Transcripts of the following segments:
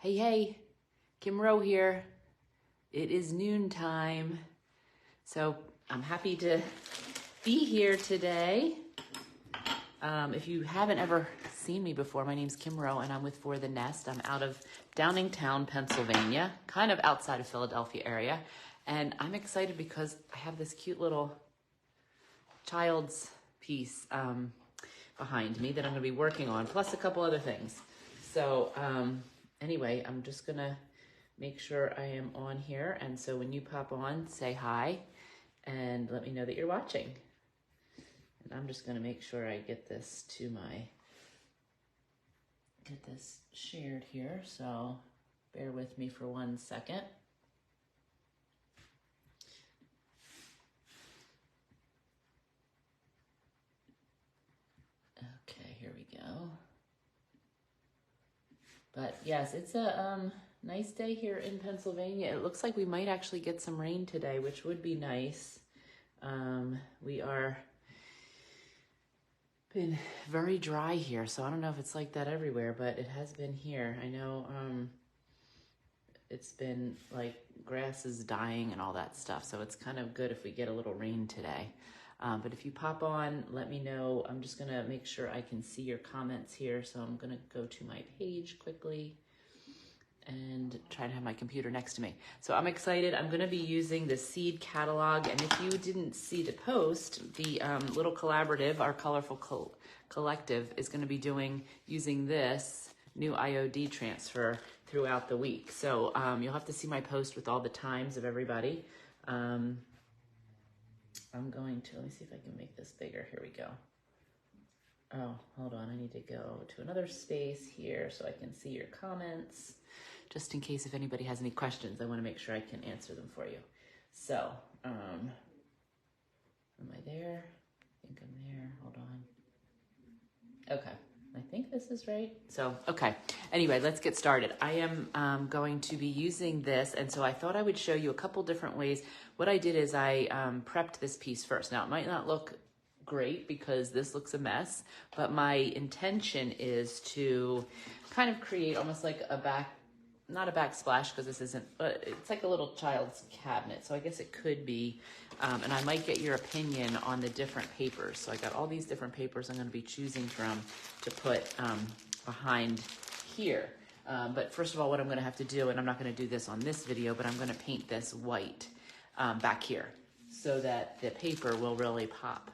Hey, hey, Kim Rowe here. It is noontime, so I'm happy to be here today. If you haven't ever seen me before, my name's Kim Rowe and I'm with For the Nest. I'm out of Downingtown, Pennsylvania, kind of outside of Philadelphia area. And I'm excited because I have this cute little child's piece behind me that I'm gonna be working on, plus a couple other things. So anyway, I'm just gonna make sure I am on here. And so when you pop on, say hi and let me know that you're watching. And I'm just gonna make sure I get this shared here. So bear with me for 1 second. Okay, here we go. But yes, it's a nice day here in Pennsylvania. It looks like we might actually get some rain today, which would be nice. We are been very dry here, so I don't know if it's like that everywhere, but it has been here. I know it's been like grass is dying and all that stuff, so it's kind of good if we get a little rain today. But if you pop on, let me know. I'm just gonna make sure I can see your comments here, so I'm gonna go to my page quickly and try to have my computer next to me. So I'm excited. I'm gonna be using the Seed Catalog, and if you didn't see the post, the little collaborative, our colorful collective, is gonna be using this new IOD transfer throughout the week. So you'll have to see my post with all the times of everybody. I'm going to, let me see if I can make this bigger. Here we go. Oh, hold on. I need to go to another space here so I can see your comments. Just in case if anybody has any questions, I want to make sure I can answer them for you. So, am I there? I think I'm there. Hold on. Okay. I think this is right. So, okay. Anyway, let's get started. I am going to be using this, and so I thought I would show you a couple different ways. What I did is I prepped this piece first. Now, it might not look great because this looks a mess, but my intention is to kind of create almost like not a backsplash because this isn't, but it's like a little child's cabinet. So I guess it could be, and I might get your opinion on the different papers. So I got all these different papers I'm going to be choosing from to put behind here. But first of all, what I'm going to have to do, and I'm not going to do this on this video, but I'm going to paint this white back here so that the paper will really pop.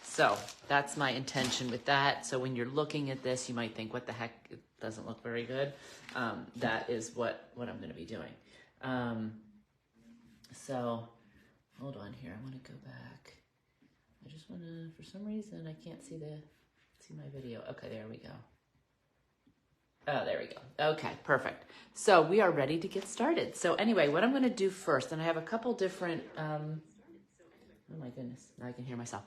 So that's my intention with that. So when you're looking at this, you might think, what the heck, it doesn't look very good. That is what I'm going to be doing. So hold on here. I want to go back. I just want to, for some reason, I can't see my video. Okay, there we go. Oh, there we go. Okay, perfect. So we are ready to get started. So anyway, what I'm going to do first, and I have a couple different, oh my goodness, now I can hear myself.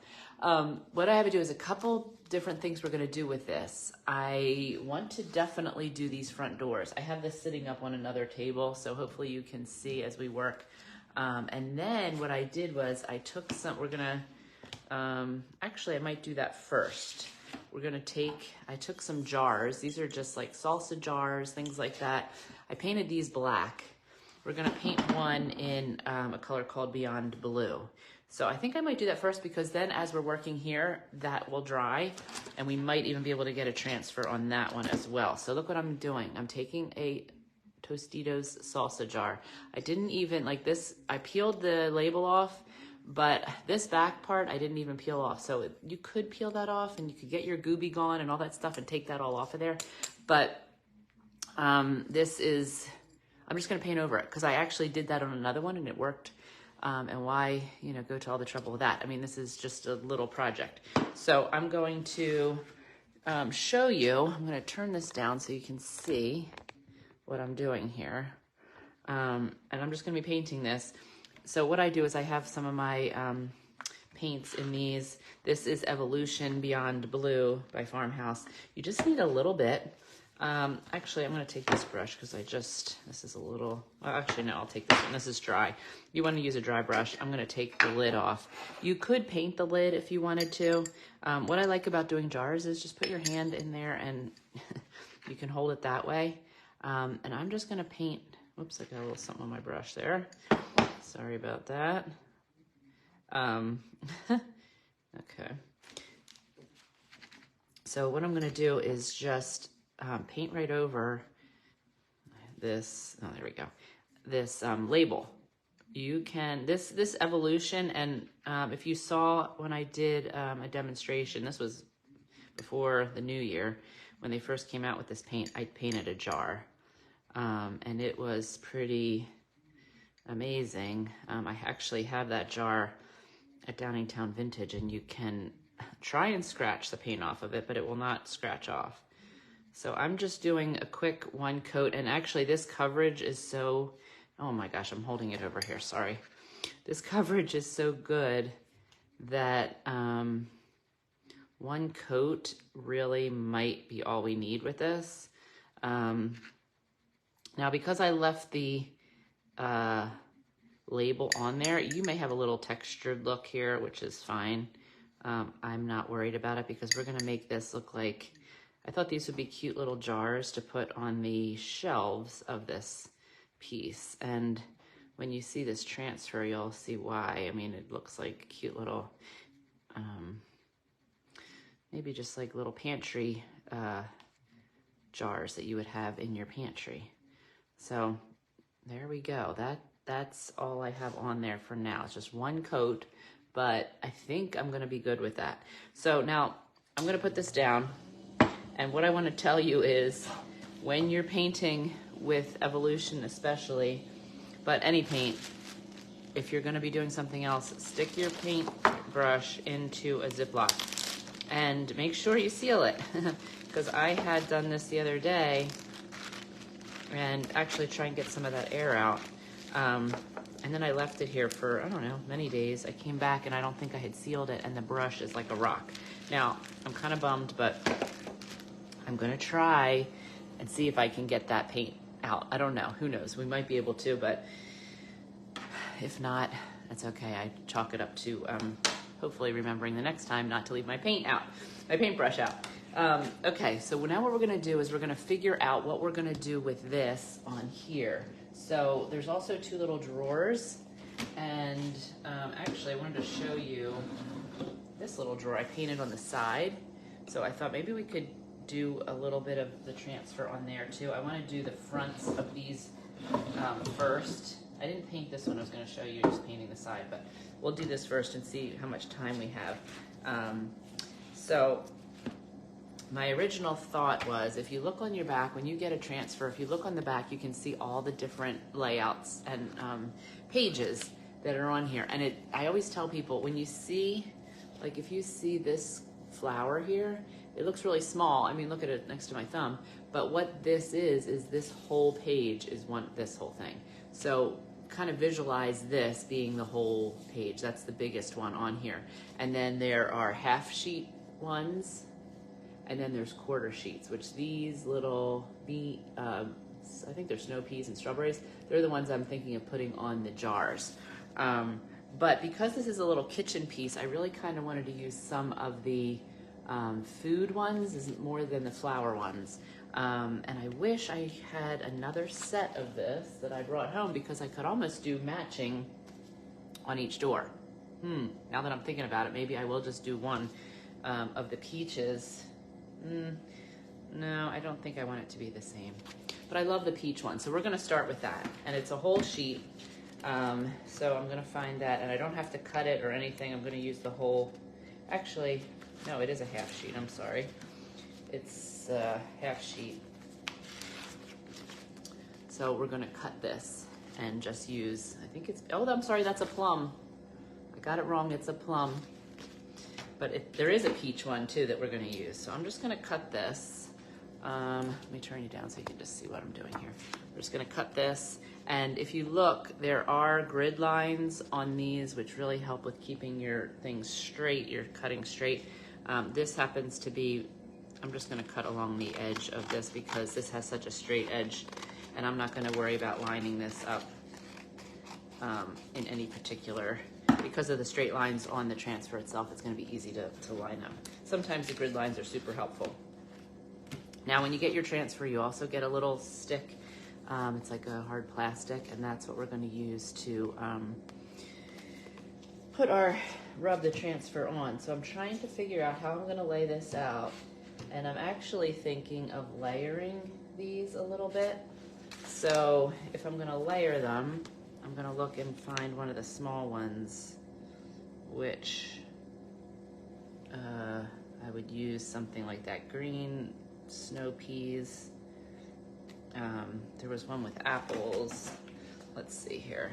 What I have to do is a couple different things we're going to do with this. I want to definitely do these front doors. I have this sitting up on another table, so hopefully you can see as we work. And then what I did was I took some, actually I might do that first. I took some jars. These are just like salsa jars, things like that. I painted these black. We're gonna paint one in a color called Beyond Blue. So I think I might do that first because then as we're working here, that will dry and we might even be able to get a transfer on that one as well. So look what I'm doing. I'm taking a Tostitos salsa jar. I didn't even, like this, I peeled the label off, but this back part, I didn't even peel off. So you could peel that off and you could get your gooby gone and all that stuff and take that all off of there. But this is, I'm just gonna paint over it because I actually did that on another one and it worked. And why, go to all the trouble with that? I mean, this is just a little project. So I'm going to show you, I'm gonna turn this down so you can see what I'm doing here. And I'm just gonna be painting this. So what I do is I have some of my paints in these. This is Evolution Beyond Blue by Farmhouse. You just need a little bit. Actually, I'm going to take this brush because this is a little, well, actually, no, I'll take this one. This is dry. You want to use a dry brush. I'm going to take the lid off. You could paint the lid if you wanted to. What I like about doing jars is just put your hand in there and you can hold it that way. And I'm just gonna paint, whoops, I got a little something on my brush there. Sorry about that. Okay. So what I'm gonna do is just paint right over this, oh, there we go, this label. You can, this evolution, and if you saw when I did a demonstration, this was before the new year, when they first came out with this paint, I painted a jar. And it was pretty amazing. I actually have that jar at Downingtown Vintage, and you can try and scratch the paint off of it, but it will not scratch off. So I'm just doing a quick one coat, and actually this coverage is so, oh my gosh, I'm holding it over here, sorry. This coverage is so good that one coat really might be all we need with this. Now, because I left the label on there, you may have a little textured look here, which is fine. I'm not worried about it because we're gonna make this look like, I thought these would be cute little jars to put on the shelves of this piece. And when you see this transfer, you'll see why. I mean, it looks like cute little, maybe just like little pantry jars that you would have in your pantry. So there we go. That's all I have on there for now. It's just one coat, but I think I'm gonna be good with that. So now I'm gonna put this down, and what I wanna tell you is when you're painting with Evolution especially, but any paint, if you're gonna be doing something else, stick your paint brush into a Ziploc and make sure you seal it. Because I had done this the other day and actually try and get some of that air out. And then I left it here for, I don't know, many days. I came back and I don't think I had sealed it, and the brush is like a rock. Now, I'm kind of bummed, but I'm gonna try and see if I can get that paint out. I don't know, who knows? We might be able to, but if not, that's okay. I chalk it up to hopefully remembering the next time not to leave my paintbrush out. Okay, so now what we're gonna do is we're gonna figure out what we're gonna do with this on here. So there's also two little drawers, and actually I wanted to show you this little drawer I painted on the side. So I thought maybe we could do a little bit of the transfer on there too. I wanna do the fronts of these first. I didn't paint this one, I was gonna show you just painting the side, but we'll do this first and see how much time we have. So my original thought was, if you look on your back, when you get a transfer, if you look on the back, you can see all the different layouts and pages that are on here. And I always tell people, when you see, like if you see this flower here, it looks really small. I mean, look at it next to my thumb. But what this is this whole page is this whole thing. So kind of visualize this being the whole page. That's the biggest one on here. And then there are half sheet ones, and then there's quarter sheets, which these little, I think they're snow peas and strawberries. They're the ones I'm thinking of putting on the jars. But because this is a little kitchen piece, I really kind of wanted to use some of the food ones more than the flower ones. And I wish I had another set of this that I brought home, because I could almost do matching on each door. Now that I'm thinking about it, maybe I will just do one of the peaches. No, I don't think I want it to be the same. But I love the peach one, so we're gonna start with that. And it's a whole sheet, so I'm gonna find that, and I don't have to cut it or anything. I'm gonna use the whole, actually, no, it is a half sheet, I'm sorry. It's a half sheet. So we're gonna cut this and just use, I think it's, oh, I'm sorry, that's a plum. I got it wrong, it's a plum. But there is a peach one too that we're gonna use. So I'm just gonna cut this. Let me turn you down so you can just see what I'm doing here. We're just gonna cut this. And if you look, there are grid lines on these, which really help with keeping your things straight, your cutting straight. This happens to be, I'm just gonna cut along the edge of this because this has such a straight edge, and I'm not gonna worry about lining this up in any particular, because of the straight lines on the transfer itself, it's gonna be easy to line up. Sometimes the grid lines are super helpful. Now, when you get your transfer, you also get a little stick. It's like a hard plastic, and that's what we're going to use to rub the transfer on. So I'm trying to figure out how I'm going to lay this out, and I'm actually thinking of layering these a little bit. So if I'm going to layer them, I'm going to look and find one of the small ones, which I would use something like that green snow peas. There was one with apples. Let's see here.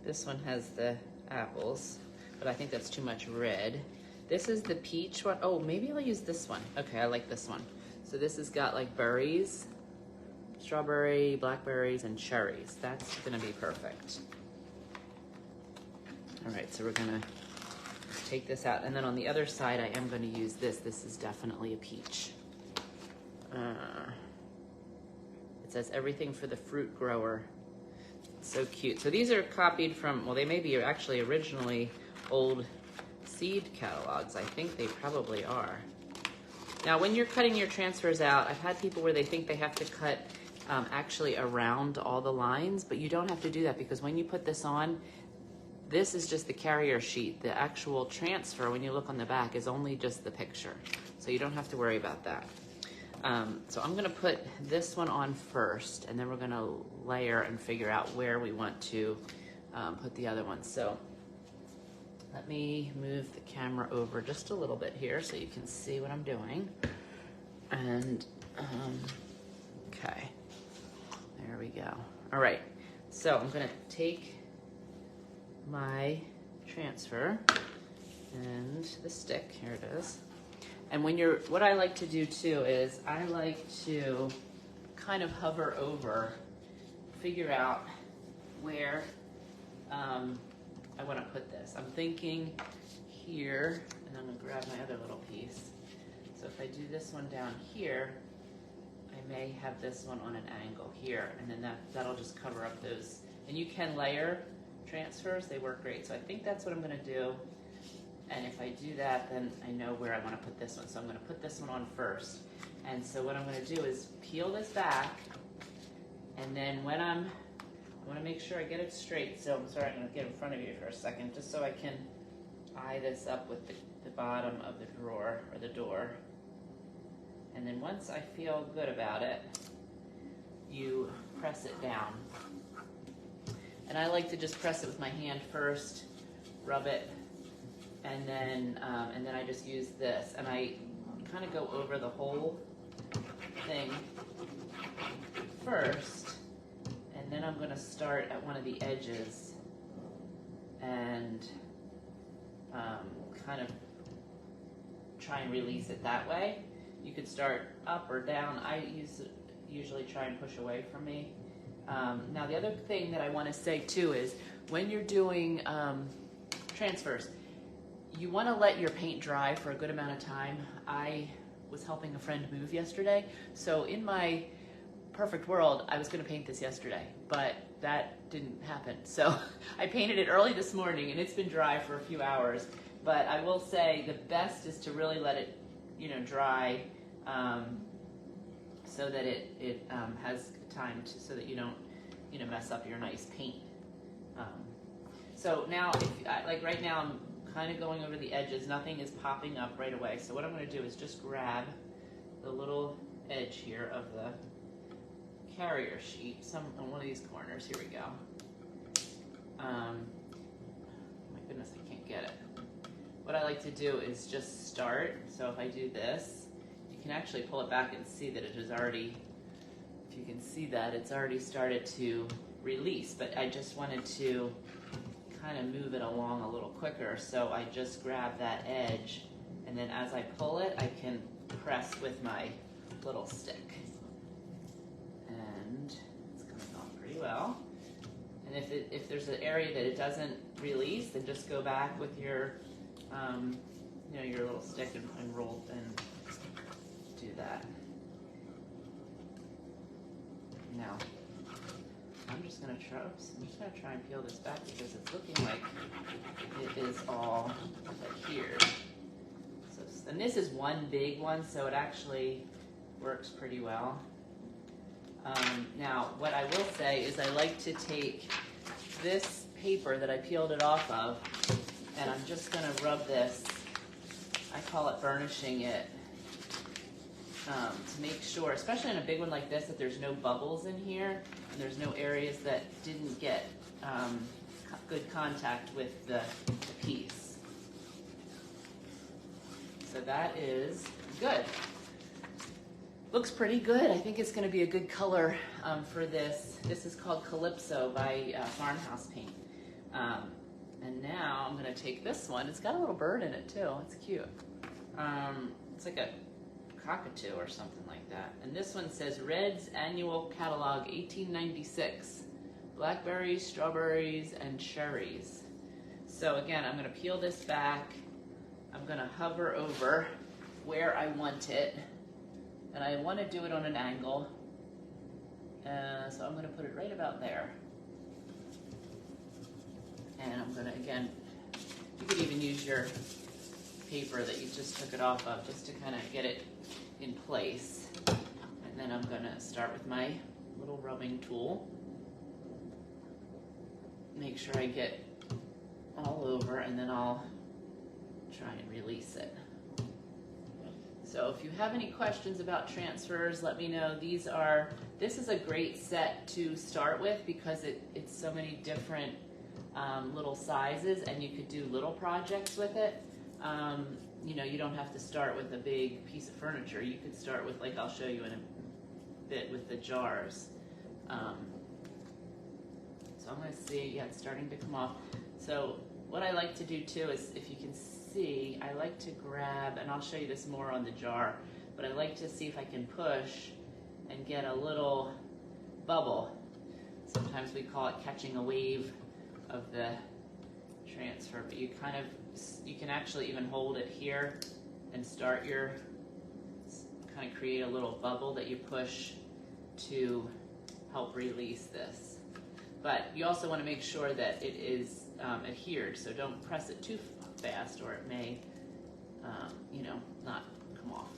This one has the apples, but I think that's too much red. This is the peach one. Oh, maybe I'll use this one. Okay, I like this one. So this has got like berries, strawberry, blackberries, and cherries. That's gonna be perfect. All right, so we're gonna take this out, and then on the other side, I am gonna use this. This is definitely a peach. It says everything for the fruit grower. It's so cute. So these are copied from, well, they may be actually originally old Seed catalogs. I think they probably are. Now, when you're cutting your transfers out, I've had people where they think they have to cut actually around all the lines, but you don't have to do that, because when you put this on, this is just the carrier sheet. The actual transfer, when you look on the back, is only just the picture. So you don't have to worry about that. So I'm gonna put this one on first, and then we're gonna layer and figure out where we want to put the other one. So let me move the camera over just a little bit here so you can see what I'm doing. And okay, there we go. All right, so I'm gonna take my transfer and the stick, here it is. And what I like to do too is I like to kind of hover over, figure out where I want to put this. I'm thinking here, and I'm gonna grab my other little piece. So if I do this one down here, I may have this one on an angle here, and then that'll just cover up those. And you can layer transfers, they work great. So I think that's what I'm gonna do. And if I do that, then I know where I want to put this one. So I'm going to put this one on first. And so what I'm going to do is peel this back. And then when I want to make sure I get it straight. So I'm sorry, I'm going to get in front of you for a second, just so I can eye this up with the bottom of the drawer or the door. And then once I feel good about it, you press it down. And I like to just press it with my hand first, rub it, and then I just use this, and I kind of go over the whole thing first, and then I'm going to start at one of the edges and kind of try and release it that way. You could start up or down. I usually try and push away from me. Now the other thing that I want to say too is when you're doing transfers, you want to let your paint dry for a good amount of time. I was helping a friend move yesterday, so in my perfect world, I was going to paint this yesterday, but that didn't happen. So I painted it early this morning, and it's been dry for a few hours. But I will say the best is to really let it, dry, so that it has time so that you don't, mess up your nice paint. So now, like right now, I'm kind of going over the edges. Nothing is popping up right away. So what I'm going to do is just grab the little edge here of the carrier sheet, on one of these corners. Here we go. My goodness, I can't get it. What I like to do is just start. So if I do this, you can actually pull it back and see that it is already, if you can see that, it's already started to release. But I just wanted to kind of move it along a little quicker, so I just grab that edge, and then as I pull it, I can press with my little stick, and it's coming off pretty well. And if there's an area that it doesn't release, then just go back with your your little stick and roll and do that. Now I'm just gonna try and peel this back, because it's looking like it is all adhered. So And this is one big one, so it actually works pretty well. Now, what I will say is I like to take this paper that I peeled it off of, and I'm just going to rub this, I call it burnishing it, to make sure, especially in a big one like this, that there's no bubbles in here, and there's no areas that didn't get good contact with the piece. So that is good. Looks pretty good. I think it's going to be a good color for this. This is called Calypso by Farmhouse Paint. And now I'm going to take this one. It's got a little bird in it too. It's cute. It's like a cockatoo or something like that. And this one says Red's Annual Catalog 1896. Blackberries, strawberries, and cherries. So again, I'm going to peel this back. I'm going to hover over where I want it. And I want to do it on an angle. So I'm going to put it right about there. And I'm going to, again, you could even use your paper that you just took it off of just to kind of get it in place. And then I'm going to start with my little rubbing tool. Make sure I get all over, and then I'll try and release it. So if you have any questions about transfers, let me know. This is a great set to start with because it's so many different little sizes, and you could do little projects with it. You know, you don't have to start with a big piece of furniture. You could start with, like I'll show you in a bit, with the jars. So I'm going to see, yeah, it's starting to come off. So what I like to do too is, if you can see, I like to grab, and I'll show you this more on the jar, but I like to see if I can push and get a little bubble. Sometimes we call it catching a wave of the transfer, but you can actually even hold it here and start kind of create a little bubble that you push to help release this. But you also want to make sure that it is adhered, so don't press it too fast or it may, you know, not come off,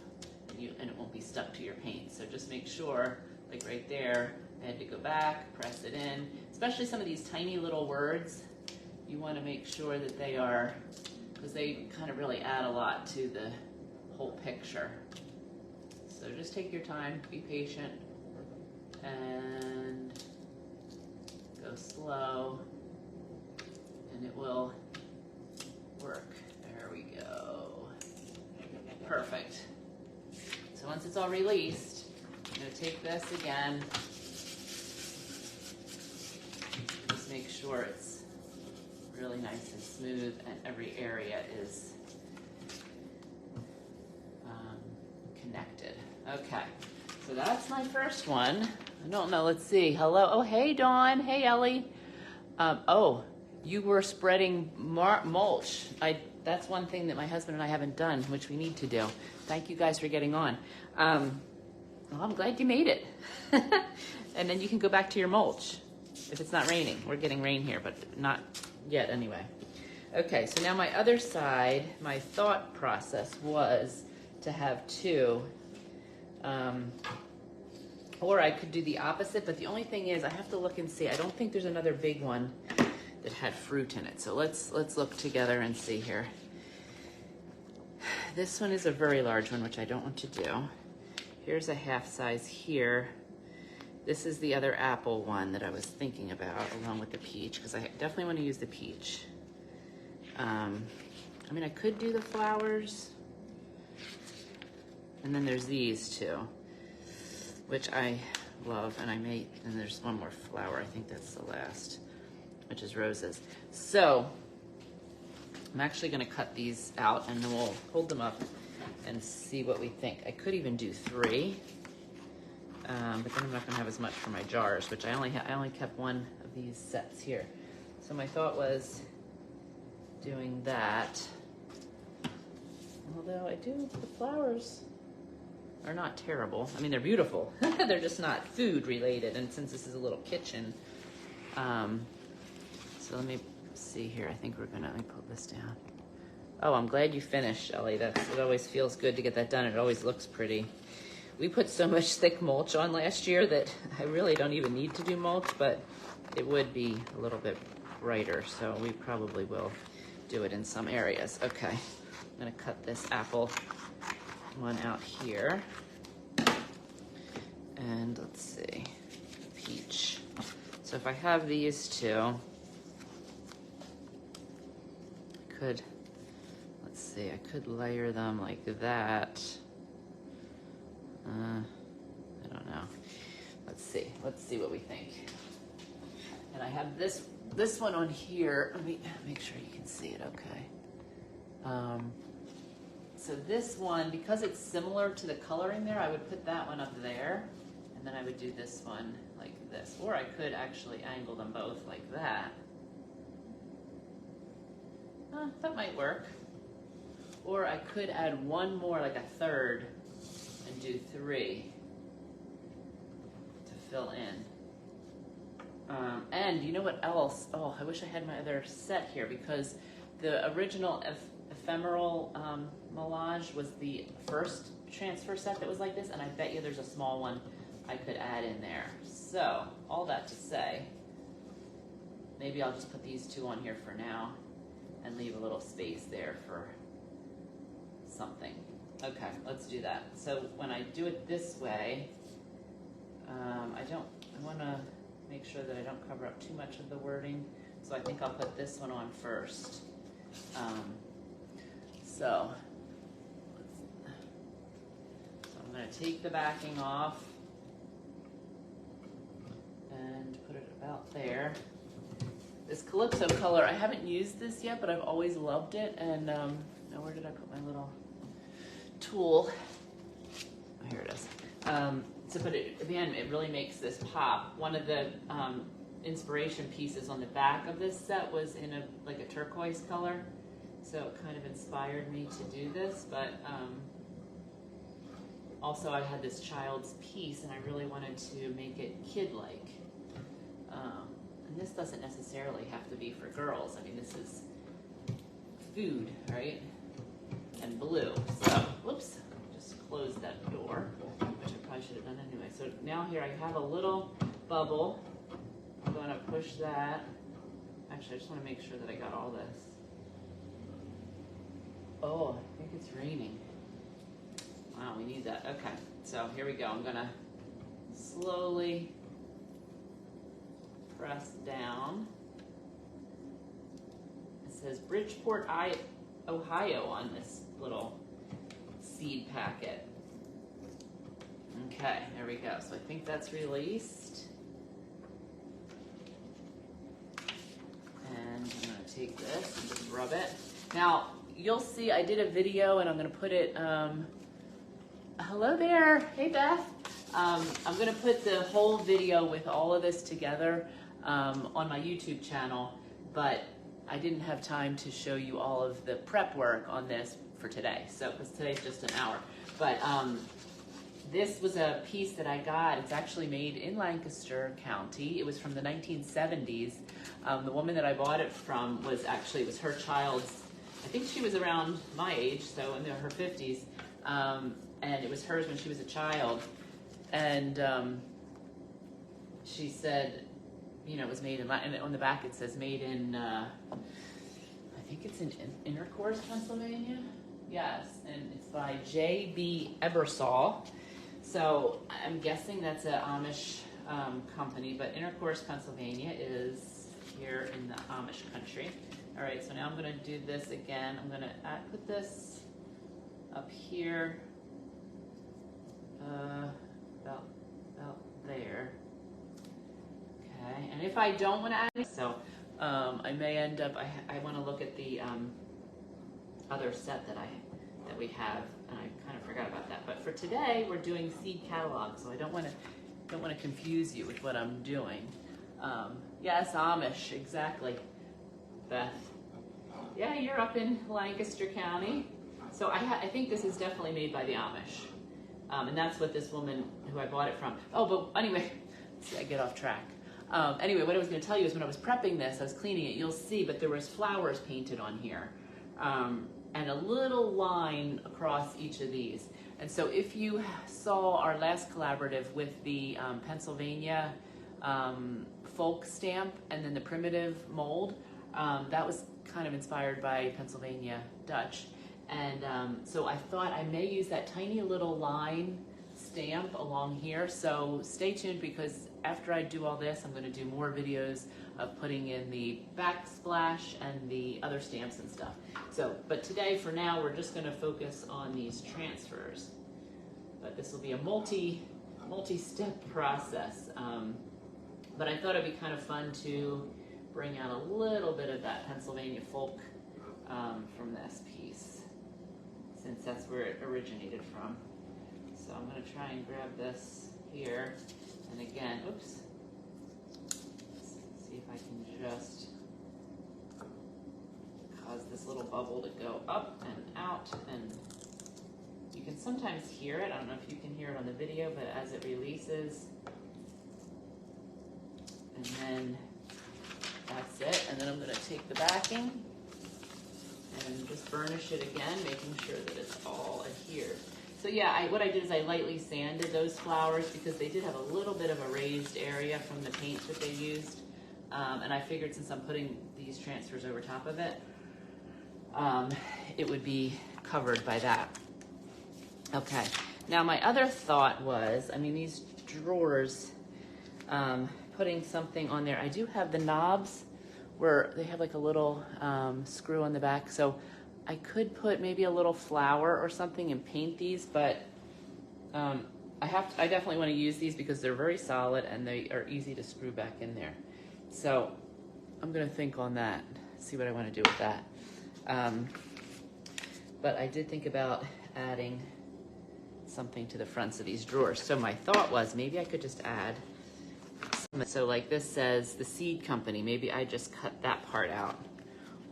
and it won't be stuck to your paint. So just make sure, like right there, I had to go back, press it in. Especially some of these tiny little words, you want to make sure that they are, because they kind of really add a lot to the whole picture. So just take your time, be patient, and go slow, and it will work. There we go. Perfect. So once it's all released, I'm going to take this again. Just make sure it's really nice and smooth and every area is connected. Okay, so that's my first one. I don't know, let's see. Hello, oh hey Dawn, hey Ellie. Oh, you were spreading mulch. That's one thing that my husband and I haven't done, which we need to do. Thank you guys for getting on. Well, I'm glad you made it. And then you can go back to your mulch if it's not raining. We're getting rain here, but not yet anyway. Okay, so now my other side, my thought process was to have two. Or I could do the opposite, but the only thing is I have to look and see. I don't think there's another big one that had fruit in it. So let's look together and see here. This one is a very large one, which I don't want to do. Here's a half size here. This is the other apple one that I was thinking about, along with the peach, because I definitely want to use the peach. I mean, I could do the flowers. And then there's these two, which I love, and and there's one more flower, I think that's the last, which is roses. So I'm actually gonna cut these out and then we'll hold them up and see what we think. I could even do three, but then I'm not gonna have as much for my jars, which I only kept one of these sets here. So my thought was doing that, although the flowers are not terrible. I mean, they're beautiful. They're just not food related. And since this is a little kitchen, so let me see here. I think let me pull this down. Oh, I'm glad you finished, Ellie. It always feels good to get that done. It always looks pretty. We put so much thick mulch on last year that I really don't even need to do mulch, but it would be a little bit brighter, so we probably will do it in some areas. Okay, I'm gonna cut this apple one out here. And let's see, peach. So if I have these two, I could, let's see, I could layer them like that. I don't know. Let's see what we think. And I have this one on here. Let me make sure you can see it okay. So this one, because it's similar to the coloring there, I would put that one up there, and then I would do this one like this. Or I could actually angle them both like that. That might work. Or I could add one more, like a third, and do 3 to fill in. And you know what else? Oh, I wish I had my other set here, because the original ephemeral melange was the first transfer set that was like this, and I bet you there's a small one I could add in there. So, all that to say, maybe I'll just put these two on here for now and leave a little space there for something. Okay, let's do that. So when I do it this way, I want to make sure that I don't cover up too much of the wording. So I think I'll put this one on first. So I'm going to take the backing off and put it about there. This Calypso color, I haven't used this yet, but I've always loved it. And now where did I put my little tool? Oh, here it is. But again, it really makes this pop. One of the inspiration pieces on the back of this set was in like a turquoise color, so it kind of inspired me to do this. But also, I had this child's piece, and I really wanted to make it kid-like. And this doesn't necessarily have to be for girls. I mean, this is food, right? And blue. So, whoops, just closed that door, which I probably should have done anyway. So now here I have a little bubble. I'm going to push that. Actually, I just want to make sure that I got all this. Oh, I think it's raining. Wow, we need that. Okay, so here we go. I'm going to slowly press down. It says Bridgeport, Ohio on this little seed packet. Okay, there we go. So I think that's released. And I'm going to take this and just rub it. Now, you'll see I did a video, and I'm going to put it, hello there. Hey, Beth. I'm going to put the whole video with all of this together on my YouTube channel, but I didn't have time to show you all of the prep work on this for today. So, because today's just an hour. But this was a piece that I got. It's actually made in Lancaster County. It was from the 1970s. The woman that I bought it from was her child's, I think she was around my age, so in her 50s. And it was hers when she was a child. And she said, you know, it was made in, and on the back it says made in, I think it's in Intercourse, Pennsylvania. Yes, and it's by J.B. Ebersol. So I'm guessing that's an Amish company, but Intercourse, Pennsylvania is here in the Amish country. All right, so now I'm going to do this again. I'm going to put this up here, about there. Okay, and if I don't want to add it, so I may end up, I want to look at the other set that we have, and I kind of forgot about that. But for today, we're doing Seed Catalog, so I don't want to confuse you with what I'm doing. Yes, Amish, exactly, Beth. Yeah, you're up in Lancaster County. So I think this is definitely made by the Amish. And that's what this woman who I bought it from. Oh, but anyway, see, I get off track. Anyway, what I was going to tell you is when I was prepping this, I was cleaning it, you'll see, but there was flowers painted on here. and a little line across each of these. And so if you saw our last collaborative with the Pennsylvania folk stamp and then the primitive mold, that was kind of inspired by Pennsylvania Dutch. And so I thought I may use that tiny little line stamp along here. So stay tuned, because after I do all this, I'm going to do more videos of putting in the backsplash and the other stamps and stuff. So, but today, for now, we're just going to focus on these transfers. But this will be a multi-step process. But I thought it'd be kind of fun to bring out a little bit of that Pennsylvania folk from this piece, since that's where it originated from. So I'm going to try and grab this here, and again, oops, see if I can just cause this little bubble to go up and out, and you can sometimes hear it. I don't know if you can hear it on the video, but as it releases, and then that's it. And then I'm going to take the backing and just burnish it again, making sure that it's all adhered. So yeah, what I did is I lightly sanded those flowers because they did have a little bit of a raised area from the paint that they used. And I figured, since I'm putting these transfers over top of it, it would be covered by that. Okay, now my other thought was, I mean, these drawers, putting something on there. I do have the knobs where they have like a little screw on the back, so I could put maybe a little flower or something and paint these, but I definitely want to use these because they're very solid and they are easy to screw back in there. So I'm going to think on that, see what I want to do with that. But I did think about adding something to the fronts of these drawers. So my thought was maybe I could just add some, so like this says the Seed Company, maybe I just cut that part out.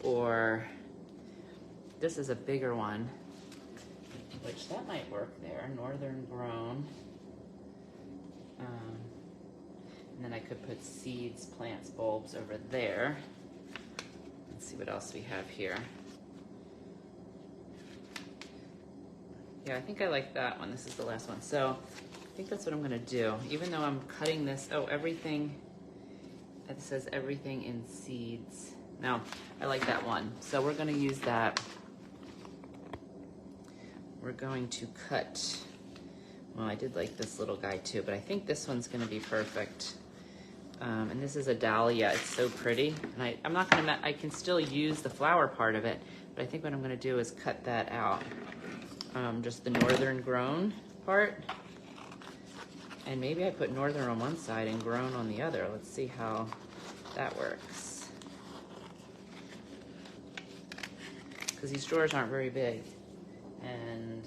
Or this is a bigger one, which that might work there, Northern Grown. And then I could put seeds, plants, bulbs over there. Let's see what else we have here. Yeah, I think I like that one. This is the last one. So I think that's what I'm gonna do. Even though I'm cutting this, oh, everything, it says everything in seeds. No, I like that one. So we're gonna use that. We're going to cut, well, I did like this little guy too, but I think this one's gonna be perfect. And this is a dahlia, it's so pretty. And I'm not gonna, I can still use the flower part of it, but I think what I'm gonna do is cut that out. Just the Northern Grown part. And maybe I put Northern on one side and Grown on the other. Let's see how that works. Because these drawers aren't very big. And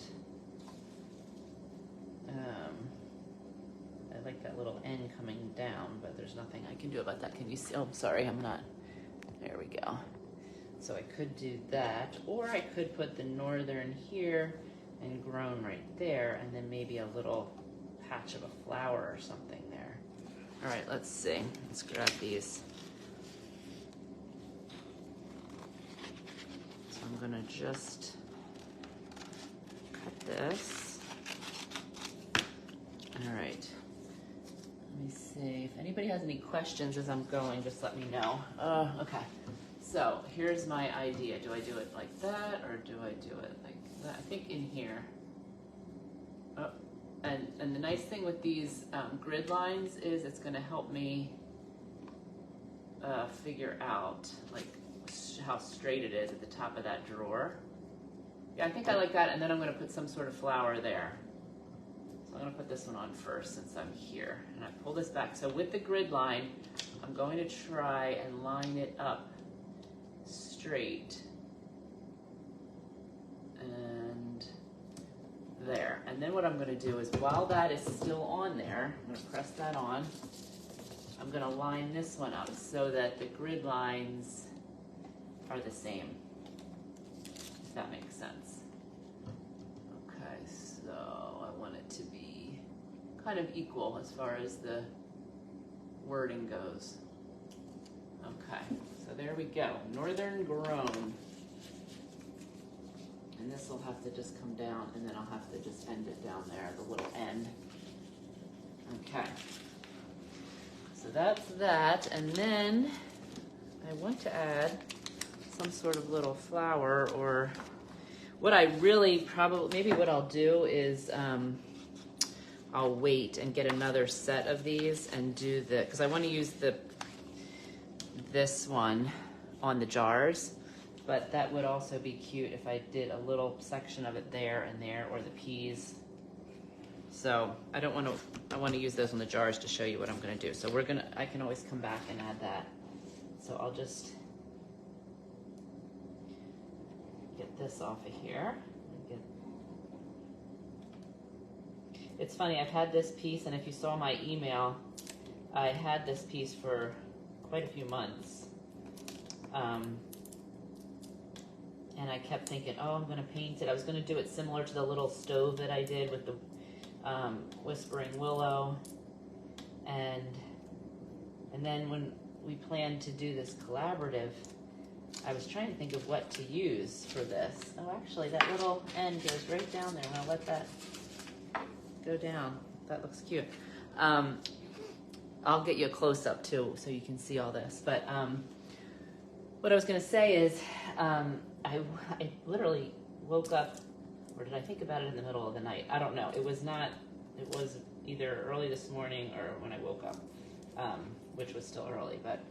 I like that little end coming down, but there's nothing I can do about that. Can you see? Oh, I'm sorry, I'm not. There we go. So I could do that, or I could put the Northern here and Grown right there, and then maybe a little patch of a flower or something there. All right, let's see. Let's grab these. So I'm gonna just cut this. All right. Let me see. If anybody has any questions as I'm going, just let me know. Okay. So here's my idea. Do I do it like that, or do I do it like that? I think in here. Oh, and the nice thing with these grid lines is it's going to help me figure out like how straight it is at the top of that drawer. Yeah, I think I like that, and then I'm going to put some sort of flower there. So I'm going to put this one on first since I'm here, and I pull this back. So with the grid line, I'm going to try and line it up straight, and there. And then what I'm going to do is, while that is still on there, I'm going to press that on. I'm going to line this one up so that the grid lines are the same, if that makes sense. Okay, so I want it to be kind of equal as far as the wording goes. Okay, so there we go. Northern Grown. And this will have to just come down, and then I'll have to just end it down there, the little end. Okay. So that's that, and then I want to add some sort of little flower, or what I really probably, maybe what I'll do is I'll wait and get another set of these and do the, because I want to use this one on the jars, but that would also be cute if I did a little section of it there and there, or the peas. So I don't want to, I want to use those on the jars to show you what I'm going to do. So I can always come back and add that. So I'll just get this off of here. It's funny, I've had this piece, and if you saw my email, I had this piece for quite a few months. And I kept thinking, oh, I'm going to paint it. I was going to do it similar to the little stove that I did with the Whispering Willow. And then when we planned to do this collaborative, I was trying to think of what to use for this. Oh, actually, that little end goes right down there. I'm going to let that go down. That looks cute. I'll get you a close-up, too, so you can see all this. But what I was going to say is I literally woke up, or did I think about it in the middle of the night? I don't know. It was either early this morning or when I woke up, which was still early. But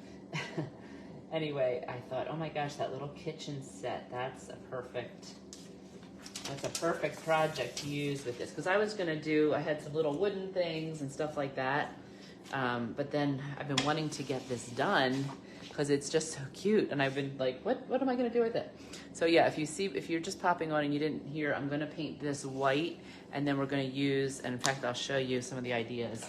anyway, I thought, oh my gosh, that little kitchen set, that's a perfect project to use with this. Because I was going to do, I had some little wooden things and stuff like that. But then I've been wanting to get this done because it's just so cute. And I've been like, what am I going to do with it? So yeah, if you're just popping on and you didn't hear, I'm going to paint this white, and then we're going to use, and in fact, I'll show you some of the ideas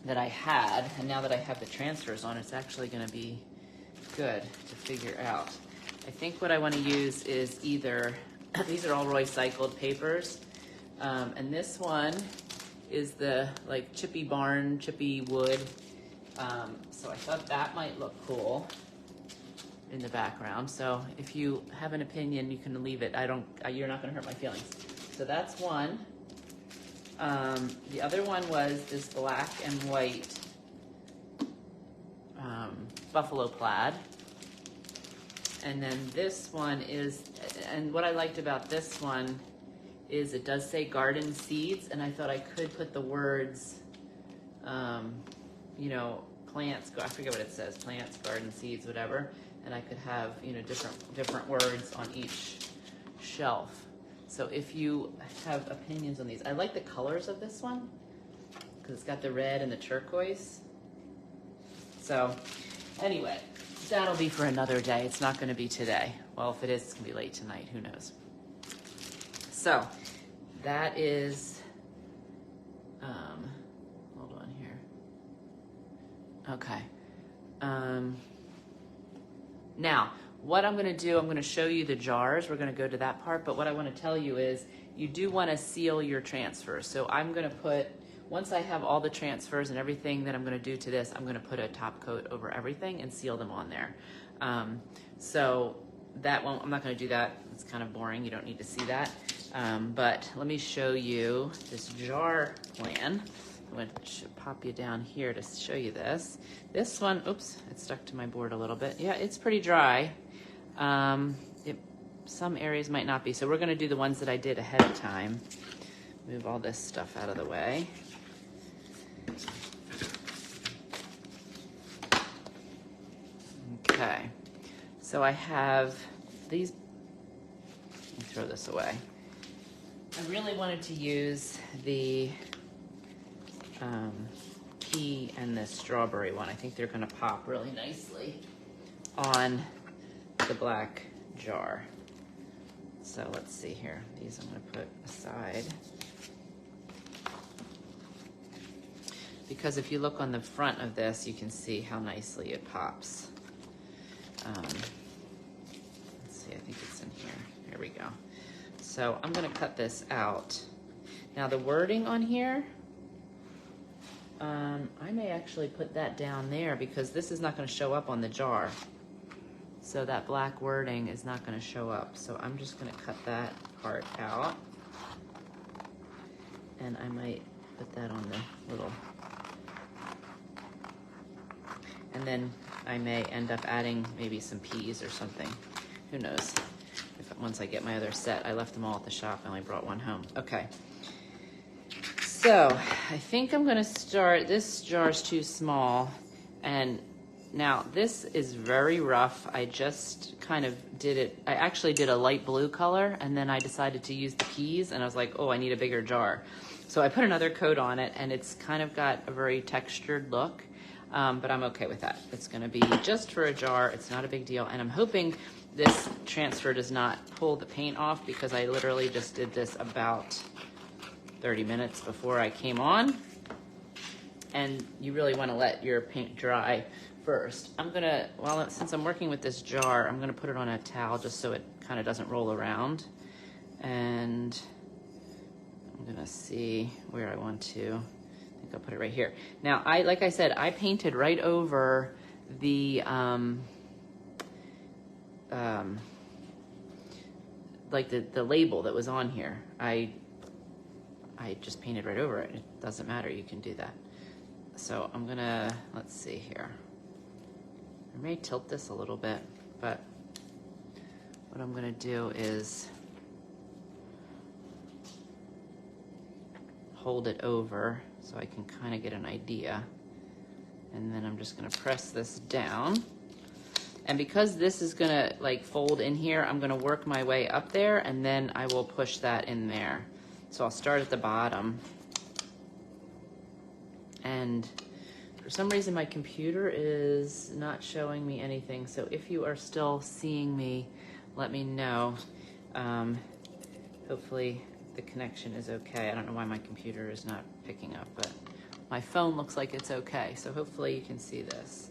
that I had. And now that I have the transfers on, it's actually going to be good to figure out. I think what I want to use is either, these are all recycled papers. And this one is the like chippy wood. So I thought that might look cool in the background. So if you have an opinion, you can leave it. You're not gonna hurt my feelings. So that's one. The other one was this black and white buffalo plaid. And then this one is, and what I liked about this one is it does say garden seeds, and I thought I could put the words, you know, plants, I forget what it says, plants, garden seeds, whatever, and I could have, you know, different words on each shelf. So if you have opinions on these, I like the colors of this one because it's got the red and the turquoise. So anyway, that'll be for another day. It's not going to be today. Well, if it is, it's going to be late tonight. Who knows? So that is, hold on here. Okay. Now, what I'm going to do, I'm going to show you the jars. We're going to go to that part. But what I want to tell you is you do want to seal your transfers. So I'm going to put, once I have all the transfers and everything that I'm going to do to this, I'm going to put a top coat over everything and seal them on there. So that won't, I'm not going to do that. It's kind of boring. You don't need to see that. But let me show you this jar plan. I'm going to pop you down here to show you this. This one, oops, it stuck to my board a little bit. Yeah, it's pretty dry. Some areas might not be. So we're going to do the ones that I did ahead of time. Move all this stuff out of the way. Okay, so I have these, let me throw this away. I really wanted to use the pea and the strawberry one. I think they're gonna pop really nicely on the black jar. So let's see here. These I'm gonna put aside. Because if you look on the front of this, you can see how nicely it pops. Let's see, I think it's in here. Here we go. So I'm gonna cut this out. Now the wording on here, I may actually put that down there because this is not gonna show up on the jar. So that black wording is not going to show up. So I'm just going to cut that part out. And I might put that on the little, and then I may end up adding maybe some peas or something. Who knows? Once I get my other set, I left them all at the shop and I brought one home. Okay. So I think I'm gonna start, this jar's too small. And now this is very rough. I just kind of did it. I actually did a light blue color and then I decided to use the peas and I was like, oh, I need a bigger jar. So I put another coat on it and it's kind of got a very textured look, but I'm okay with that. It's gonna be just for a jar. It's not a big deal. And I'm hoping this transfer does not pull the paint off because I literally just did this about 30 minutes before I came on. And you really wanna let your paint dry first. I'm gonna, well, since I'm working with this jar, I'm gonna put it on a towel just so it kind of doesn't roll around. And I'm gonna see where I want to. I think I'll put it right here. Now, like I said, I painted right over the, like the label that was on here. I just painted right over it. It doesn't matter, you can do that. So I'm gonna, let's see here. I may tilt this a little bit, but what I'm gonna do is hold it over so I can kind of get an idea. And then I'm just gonna press this down. And because this is gonna like fold in here, I'm gonna work my way up there and then I will push that in there. So I'll start at the bottom. And for some reason my computer is not showing me anything. So if you are still seeing me, let me know. Hopefully the connection is okay. I don't know why my computer is not picking up, but my phone looks like it's okay. So hopefully you can see this.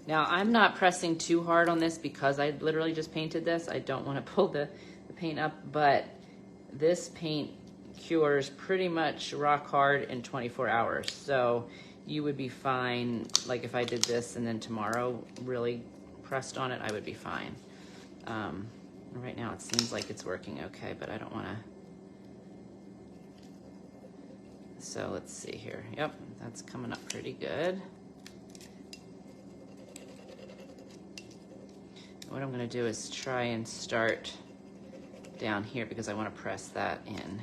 Now I'm not pressing too hard on this because I literally just painted this. I don't want to pull the paint up, but this paint cures pretty much rock hard in 24 hours. So you would be fine. Like if I did this and then tomorrow really pressed on it, I would be fine. Right now it seems like it's working okay, but I don't want to. So let's see here. Yep, that's coming up pretty good. What I'm going to do is try and start down here because I want to press that in.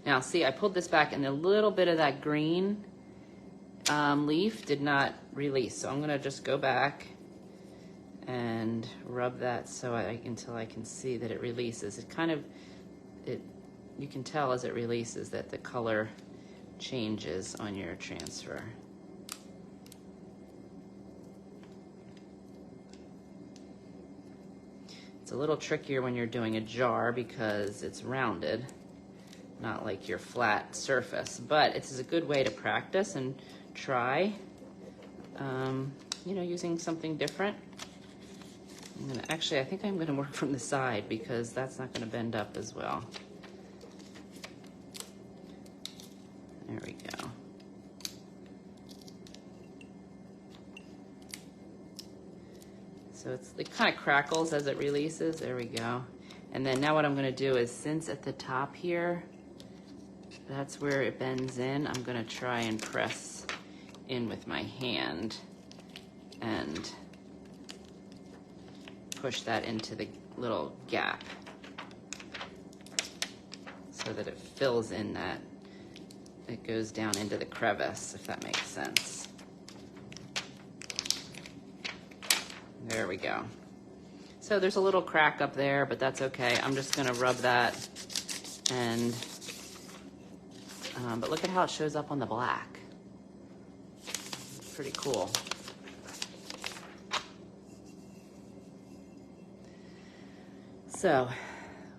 Now see, I pulled this back and a little bit of that green leaf did not release. So I'm going to just go back and rub that so until I can see that it releases. It kind of, you can tell as it releases that the color changes on your transfer. It's a little trickier when you're doing a jar because it's rounded, not like your flat surface, but it's a good way to practice and try, you know, using something different. Actually, I think I'm gonna work from the side because that's not gonna bend up as well. There we go. So it kind of crackles as it releases. There we go. And then now what I'm gonna do is, since at the top here, that's where it bends in, I'm gonna try and press in with my hand and push that into the little gap so that it fills in that, it goes down into the crevice, if that makes sense. There we go. So there's a little crack up there, but that's okay. I'm just gonna rub that and, but look at how it shows up on the black. It's pretty cool. So,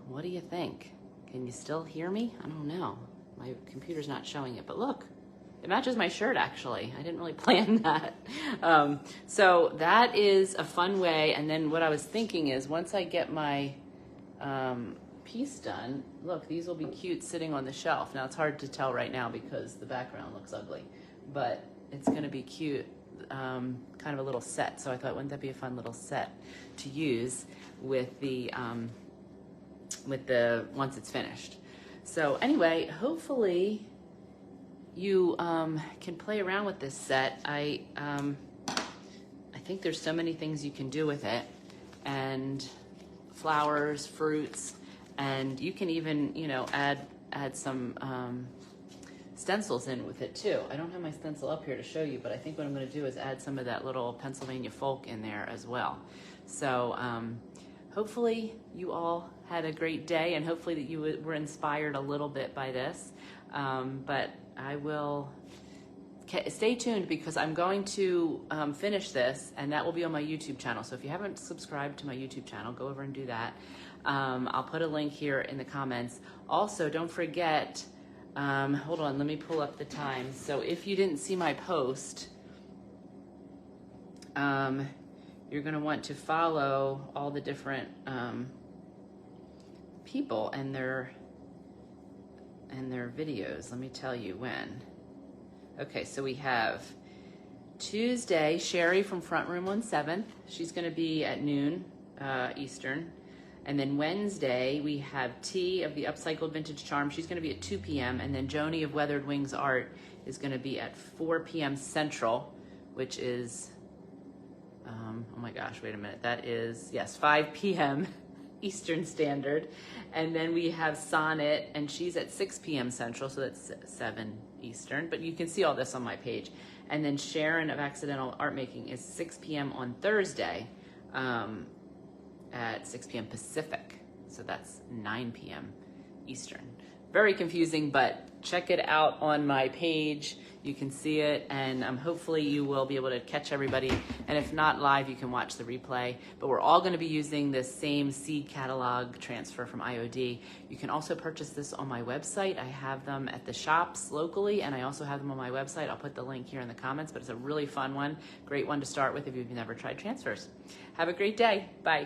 what do you think? Can you still hear me? I don't know. My computer's not showing it, but look, it matches my shirt actually. I didn't really plan that. So that is a fun way. And then what I was thinking is once I get my piece done, look, these will be cute sitting on the shelf. Now it's hard to tell right now because the background looks ugly, but it's gonna be cute, kind of a little set. So I thought, wouldn't that be a fun little set to use with the once it's finished. So anyway, hopefully you can play around with this set. I think there's so many things you can do with it, and flowers, fruits, and you can even, you know, add some stencils in with it too. I don't have my stencil up here to show you, but I think what I'm going to do is add some of that little Pennsylvania folk in there as well. So hopefully you all had a great day, and hopefully that you were inspired a little bit by this. But I will stay tuned, because I'm going to finish this, and that will be on my YouTube channel. So if you haven't subscribed to my YouTube channel, go over and do that. I'll put a link here in the comments. Also, don't forget, hold on, let me pull up the time. So if you didn't see my post, you're going to want to follow all the different people and their videos. Let me tell you when. Okay, so we have Tuesday, Sherry from Front Room on 7th. She's going to be at noon Eastern. And then Wednesday, we have T of the Upcycled Vintage Charm. She's going to be at 2 p.m. And then Joni of Weathered Wings Art is going to be at 4 p.m. Central, which is, oh my gosh, wait a minute. That is, yes, 5 p.m. Eastern Standard. And then we have Sonnet, and she's at 6 p.m. Central, so that's 7 Eastern. But you can see all this on my page. And then Sharon of Accidental Art Making is 6 p.m. on Thursday at 6 p.m. Pacific. So that's 9 p.m. Eastern. Very confusing, but check it out on my page. You can see it, and hopefully you will be able to catch everybody. And if not live, you can watch the replay. But we're all going to be using this same Seed Catalog Transfer from IOD. You can also purchase this on my website. I have them at the shops locally, and I also have them on my website. I'll put the link here in the comments, but it's a really fun one. Great one to start with if you've never tried transfers. Have a great day. Bye.